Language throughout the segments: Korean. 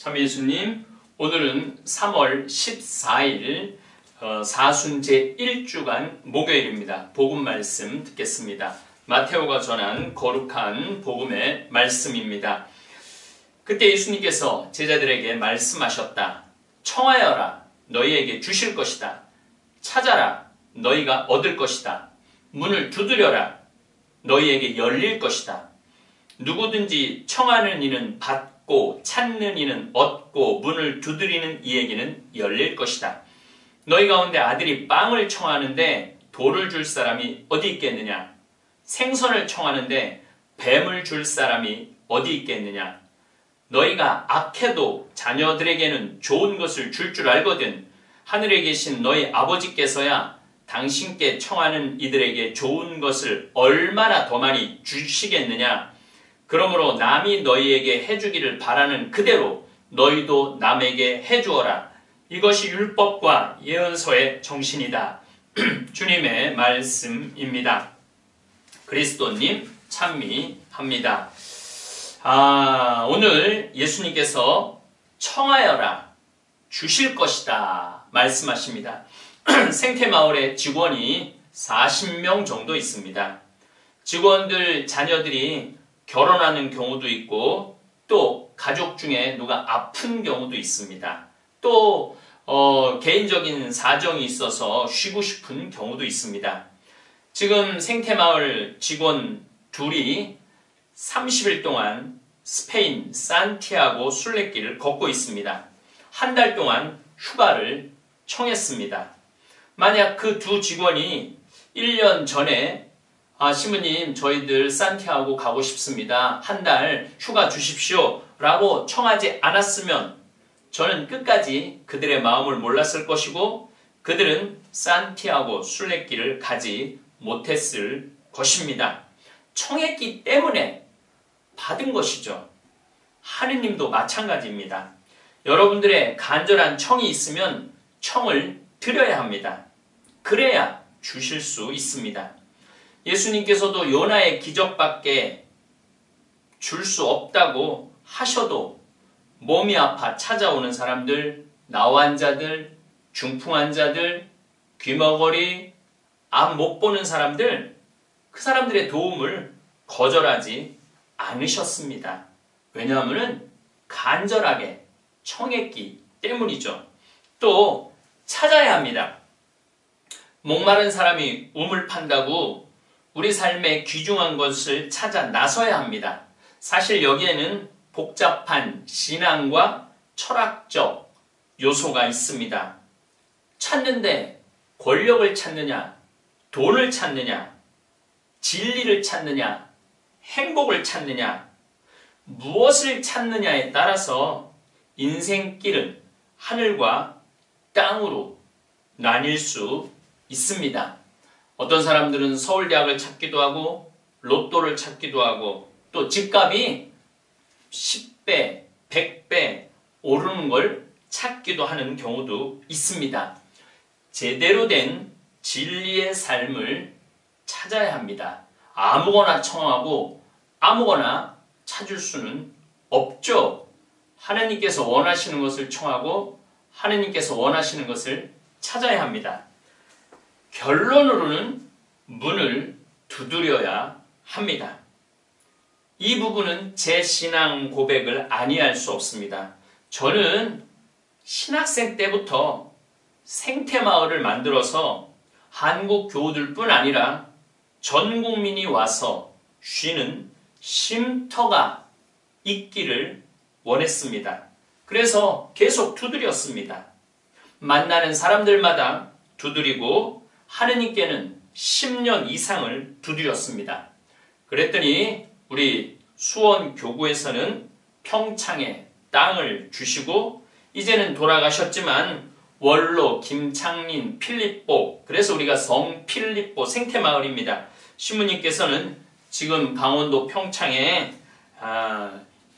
참 예수님, 오늘은 3월 14일 사순 제1주간 목요일입니다. 복음 말씀 듣겠습니다. 마테오가 전한 거룩한 복음의 말씀입니다. 그때 예수님께서 제자들에게 말씀하셨다. 청하여라, 너희에게 주실 것이다. 찾아라, 너희가 얻을 것이다. 문을 두드려라, 너희에게 열릴 것이다. 누구든지 청하는 이는 받고 찾는 이는 얻고 문을 두드리는 이에게는 열릴 것이다. 너희 가운데 아들이 빵을 청하는데 돌을 줄 사람이 어디 있겠느냐? 생선을 청하는데 뱀을 줄 사람이 어디 있겠느냐? 너희가 악해도 자녀들에게는 좋은 것을 줄 알거든. 하늘에 계신 너희 아버지께서야 당신께 청하는 이들에게 좋은 것을 얼마나 더 많이 주시겠느냐? 그러므로 남이 너희에게 해주기를 바라는 그대로 너희도 남에게 해주어라. 이것이 율법과 예언서의 정신이다. 주님의 말씀입니다. 그리스도님 찬미합니다. 오늘 예수님께서 청하여라, 주실 것이다 말씀하십니다. 생태마을에 직원이 40명 정도 있습니다. 직원들 자녀들이 결혼하는 경우도 있고 또 가족 중에 누가 아픈 경우도 있습니다. 또 개인적인 사정이 있어서 쉬고 싶은 경우도 있습니다. 지금 생태마을 직원 둘이 30일 동안 스페인 산티아고 순례길을 걷고 있습니다. 한 달 동안 휴가를 청했습니다. 만약 그 두 직원이 1년 전에 시부님 저희들 산티아고 가고 싶습니다. 한 달 휴가 주십시오 라고 청하지 않았으면 저는 끝까지 그들의 마음을 몰랐을 것이고 그들은 산티아고 순례길을 가지 못했을 것입니다. 청했기 때문에 받은 것이죠. 하느님도 마찬가지입니다. 여러분들의 간절한 청이 있으면 청을 드려야 합니다. 그래야 주실 수 있습니다. 예수님께서도 요나의 기적밖에 줄 수 없다고 하셔도 몸이 아파 찾아오는 사람들, 나우 환자들, 중풍 환자들, 귀머거리, 앞 못 보는 사람들, 그 사람들의 도움을 거절하지 않으셨습니다. 왜냐하면 간절하게 청했기 때문이죠. 또 찾아야 합니다. 목마른 사람이 우물 판다고 우리 삶에 귀중한 것을 찾아 나서야 합니다. 사실 여기에는 복잡한 신앙과 철학적 요소가 있습니다. 찾는데 권력을 찾느냐, 돈을 찾느냐, 진리를 찾느냐, 행복을 찾느냐, 무엇을 찾느냐에 따라서 인생길은 하늘과 땅으로 나뉠 수 있습니다. 어떤 사람들은 서울대학을 찾기도 하고 로또를 찾기도 하고 또 집값이 10배, 100배 오르는 걸 찾기도 하는 경우도 있습니다. 제대로 된 진리의 삶을 찾아야 합니다. 아무거나 청하고 아무거나 찾을 수는 없죠. 하느님께서 원하시는 것을 청하고 하느님께서 원하시는 것을 찾아야 합니다. 결론으로는 문을 두드려야 합니다. 이 부분은 제 신앙 고백을 아니할 수 없습니다. 저는 신학생 때부터 생태마을을 만들어서 한국 교우들뿐 아니라 전 국민이 와서 쉬는 쉼터가 있기를 원했습니다. 그래서 계속 두드렸습니다. 만나는 사람들마다 두드리고 하느님께는 10년 이상을 두드렸습니다. 그랬더니 우리 수원교구에서는 평창에 땅을 주시고 이제는 돌아가셨지만 원로, 김창린, 필립보, 그래서 우리가 성필립보 생태마을입니다. 신부님께서는 지금 강원도 평창에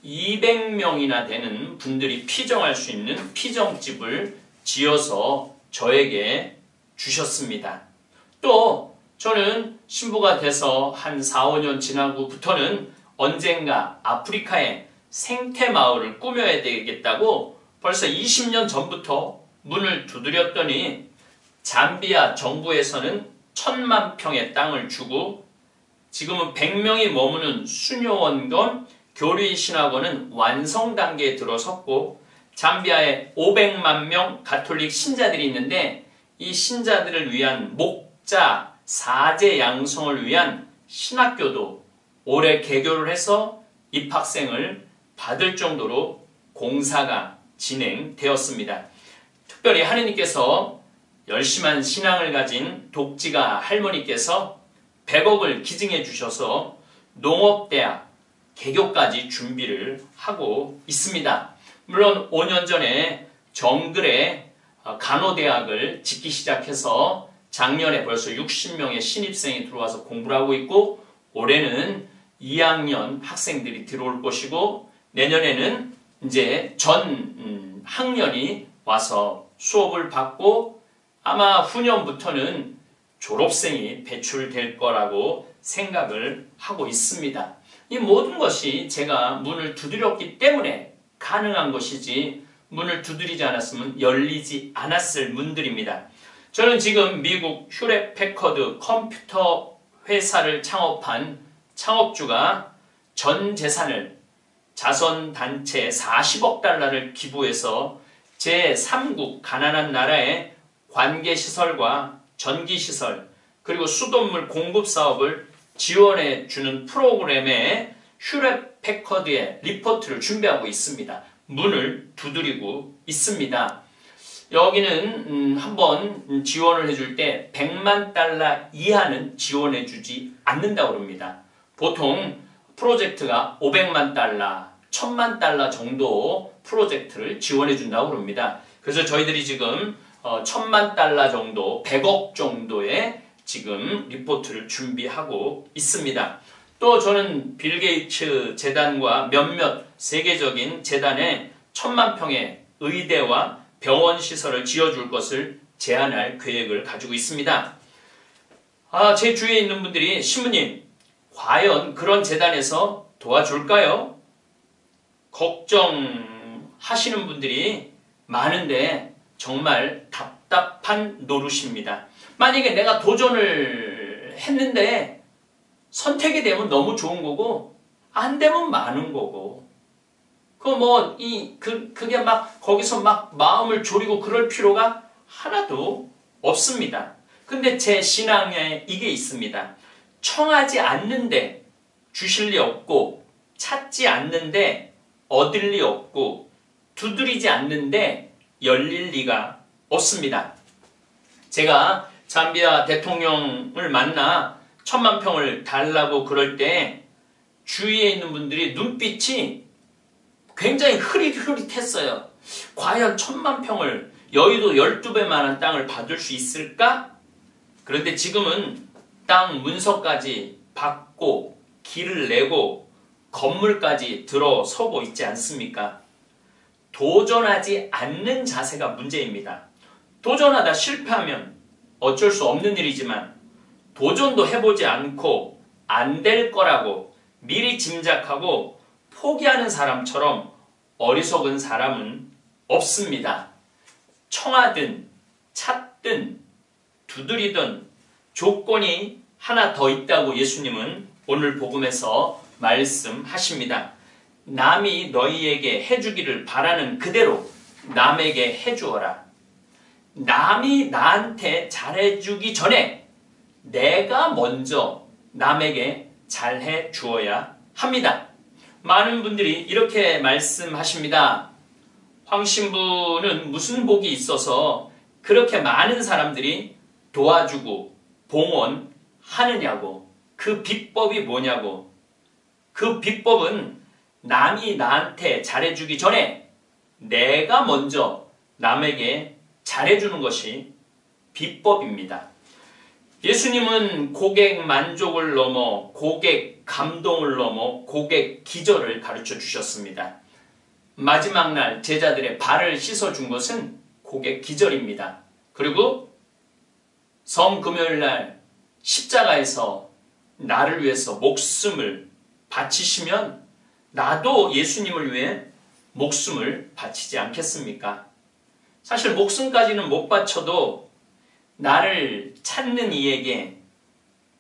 200명이나 되는 분들이 피정할 수 있는 피정집을 지어서 저에게 주셨습니다. 또 저는 신부가 돼서 한 4, 5년 지나고부터는 언젠가 아프리카에 생태마을을 꾸며야 되겠다고 벌써 20년 전부터 문을 두드렸더니 잠비아 정부에서는 1,000만 평의 땅을 주고 지금은 100명이 머무는 수녀원건 교리신학원은 완성 단계에 들어섰고 잠비아에 500만 명 가톨릭 신자들이 있는데 이 신자들을 위한 목자, 사제 양성을 위한 신학교도 올해 개교를 해서 입학생을 받을 정도로 공사가 진행되었습니다. 특별히 하느님께서 열심한 신앙을 가진 독지가 할머니께서 100억을 기증해 주셔서 농업대학 개교까지 준비를 하고 있습니다. 물론 5년 전에 정글에 간호대학을 짓기 시작해서 작년에 벌써 60명의 신입생이 들어와서 공부를 하고 있고 올해는 2학년 학생들이 들어올 것이고 내년에는 이제 전 학년이 와서 수업을 받고 아마 후년부터는 졸업생이 배출될 거라고 생각을 하고 있습니다. 이 모든 것이 제가 문을 두드렸기 때문에 가능한 것이지 문을 두드리지 않았으면 열리지 않았을 문들입니다. 저는 지금 미국 휴렛 패커드 컴퓨터 회사를 창업한 창업주가 전 재산을 자선단체에 40억 달러를 기부해서 제3국 가난한 나라의 관계시설과 전기시설 그리고 수돗물 공급 사업을 지원해 주는 프로그램에 휴렛 패커드의 리포트를 준비하고 있습니다. 문을 두드리고 있습니다. 여기는 한번 지원을 해줄 때 100만 달러 이하는 지원해 주지 않는다고 합니다. 보통 프로젝트가 500만 달러, 1000만 달러 정도 프로젝트를 지원해 준다고 합니다. 그래서 저희들이 지금 1000만 달러 정도, 100억 정도의 지금 리포트를 준비하고 있습니다. 또 저는 빌 게이츠 재단과 몇몇 세계적인 재단에 1000만 평의 의대와 병원 시설을 지어줄 것을 제안할 계획을 가지고 있습니다. 제 주위에 있는 분들이 신부님, 과연 그런 재단에서 도와줄까요? 걱정하시는 분들이 많은데 정말 답답한 노릇입니다. 만약에 내가 도전을 했는데 선택이 되면 너무 좋은 거고 안 되면 많은 거고 그게 막 거기서 막 마음을 졸이고 그럴 필요가 하나도 없습니다. 근데 제 신앙에 이게 있습니다. 청하지 않는데 주실 리 없고 찾지 않는데 얻을 리 없고 두드리지 않는데 열릴 리가 없습니다. 제가 잠비아 대통령을 만나 1000만 평을 달라고 그럴 때 주위에 있는 분들이 눈빛이 굉장히 흐릿흐릿했어요. 과연 1000만 평을 여의도 12배만한 땅을 받을 수 있을까? 그런데 지금은 땅 문서까지 받고 길을 내고 건물까지 들어서고 있지 않습니까? 도전하지 않는 자세가 문제입니다. 도전하다 실패하면 어쩔 수 없는 일이지만 도전도 해보지 않고 안 될 거라고 미리 짐작하고 포기하는 사람처럼 어리석은 사람은 없습니다. 청하든 찾든 두드리든 조건이 하나 더 있다고 예수님은 오늘 복음에서 말씀하십니다. 남이 너희에게 해주기를 바라는 그대로 남에게 해주어라. 남이 나한테 잘해주기 전에 내가 먼저 남에게 잘해 주어야 합니다. 많은 분들이 이렇게 말씀하십니다. 황 신부는 무슨 복이 있어서 그렇게 많은 사람들이 도와주고 봉헌하느냐고. 그 비법이 뭐냐고. 그 비법은 남이 나한테 잘해주기 전에 내가 먼저 남에게 잘해주는 것이 비법입니다. 예수님은 고객 만족을 넘어 고객 감동을 넘어 고객 기절을 가르쳐 주셨습니다. 마지막 날 제자들의 발을 씻어준 것은 고객 기절입니다. 그리고 성금요일 날 십자가에서 나를 위해서 목숨을 바치시면 나도 예수님을 위해 목숨을 바치지 않겠습니까? 사실 목숨까지는 못 바쳐도 나를 찾는 이에게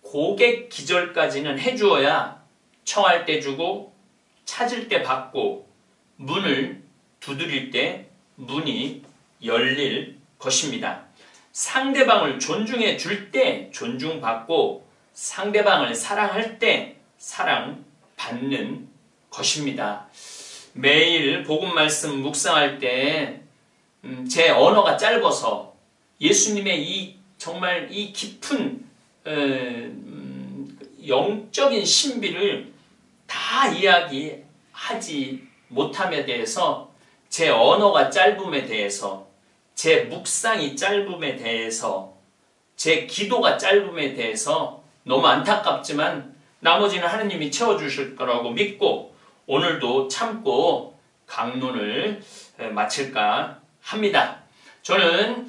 고객 기절까지는 해주어야 청할 때 주고 찾을 때 받고 문을 두드릴 때 문이 열릴 것입니다. 상대방을 존중해 줄 때 존중받고 상대방을 사랑할 때 사랑받는 것입니다. 매일 복음 말씀 묵상할 때 제 언어가 짧아서 예수님의 정말 이 깊은 영적인 신비를 다 이야기하지 못함에 대해서 제 언어가 짧음에 대해서 제 묵상이 짧음에 대해서 제 기도가 짧음에 대해서 너무 안타깝지만 나머지는 하느님이 채워주실 거라고 믿고 오늘도 참고 강론을 마칠까 합니다. 저는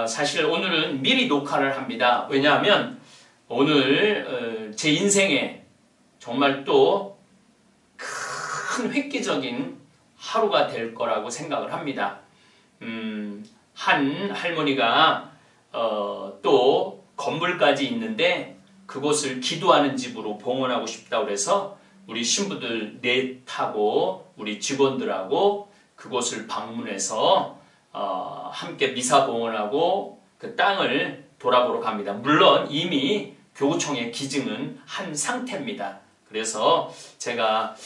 사실 오늘은 미리 녹화를 합니다. 왜냐하면 오늘 제 인생에 정말 또 큰 획기적인 하루가 될 거라고 생각을 합니다. 한 할머니가 또 건물까지 있는데 그곳을 기도하는 집으로 봉헌하고 싶다고 해서 우리 신부들 넷하고 우리 직원들하고 그곳을 방문해서 함께 미사 봉헌하고 그 땅을 돌아보러 갑니다. 물론 이미 교구청에 기증은 한 상태입니다. 그래서 제가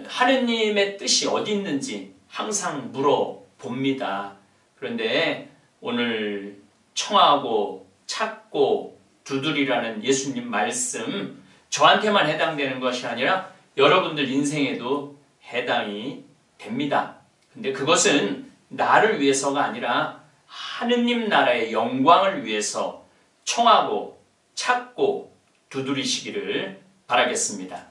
하느님의 뜻이 어디 있는지 항상 물어봅니다. 그런데 오늘 청하고 찾고 두드리라는 예수님 말씀 저한테만 해당되는 것이 아니라 여러분들 인생에도 해당이 됩니다. 근데 그것은 나를 위해서가 아니라 하느님 나라의 영광을 위해서 청하고 찾고 두드리시기를 바라겠습니다.